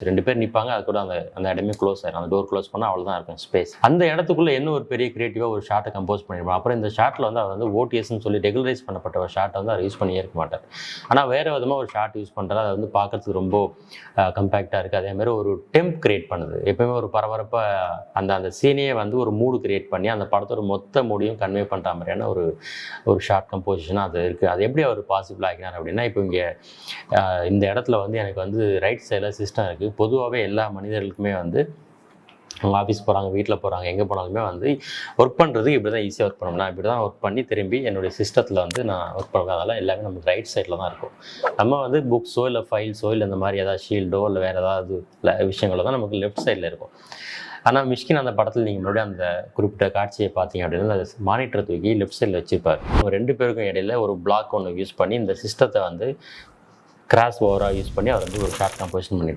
2 பேர் நிற்பாங்க. அது கூட அந்த அந்த இடமே க்ளோஸ் ஆயிரும். அந்த டோர் க்ளோஸ் பண்ணால் அவ்வளோதான் இருக்கும் ஸ்பேஸ். அந்த இடத்துக்குள்ளே என்ன ஒரு பெரிய கிரியேட்டிவாக ஒரு ஷாட்டை கம்போஸ் பண்ணிருப்போம். அப்புறம் இந்த ஷாட்டில் வந்து அவர் வந்து ஓடிஎஸ்ன்னு சொல்லி ரெகுலரைஸ் பண்ணப்பட்ட ஒரு ஷாட்டை வந்து அவர் யூஸ் பண்ணியே இருக்க மாட்டார். ஆனால் வேறு விதமாக ஒரு ஷாட் யூஸ் பண்ணுறாரு. அது வந்து பார்க்கறதுக்கு ரொம்ப கம்பேக்டாக இருக்குது. அதேமாதிரி ஒரு டெம்ப் கிரியேட் பண்ணுது. எப்போயுமே ஒரு பரபரப்பாக அந்த அந்த சீனையே வந்து ஒரு மூடு கிரியேட் பண்ணி அந்த படத்தோட மொத்த மூடியும் கன்வே பண்ணுற மாதிரியான ஒரு ஷார்ட் கம்போசிஷனாக அது இருக்குது. அது எப்படி அவர் பாசிபிள் ஆகினார் அப்படின்னா, இப்போ இங்கே இந்த இடத்துல வந்து எனக்கு வந்து ரைட் சைடில் சிஸ்டம் இருக்குது. பொதுவாகவே எல்லா மனிதர்களுக்குமே வந்து அவங்க ஆஃபீஸ் போகிறாங்க, வீட்டில் போகிறாங்க, எங்கே போனாலுமே வந்து ஒர்க் பண்ணுறதுக்கு இப்படி தான் ஈஸியாக ஒர்க் பண்ணணும். நான் இப்படி தான் ஒர்க் பண்ணி திரும்பி என்னுடைய சிஸ்டத்தில் வந்து நான் ஒர்க் பண்ணுறதால எல்லாமே நமக்கு ரைட் சைடில் தான் இருக்கும். நம்ம வந்து புக்ஸோ இல்லை ஃபைல்ஸோ இல்லை இந்த மாதிரி ஏதாவது ஷீல்டோ இல்லை வேறு ஏதாவது விஷயங்களோ தான் நமக்கு லெஃப்ட் சைடில் இருக்கும். ஆனால் மிஷ்கின் அந்த படத்தில் நீங்கள் மறுபடியும் அந்த குறிப்பிட்ட காட்சியை பார்த்தீங்க அப்படின்னா அந்த மானிட்டரை தூக்கி லெஃப்ட் சைடில் வச்சுருப்பார். அவங்க 2 பேருக்கும் இடையில ஒரு பிளாக் ஒன்று யூஸ் பண்ணி இந்த சிஸ்டத்தை வந்து கிராஸ் ஓவராக யூஸ் பண்ணி அவர் வந்து ஒரு ஷார்ட் கம்போசிஷன் பண்ணியிருப்பார்.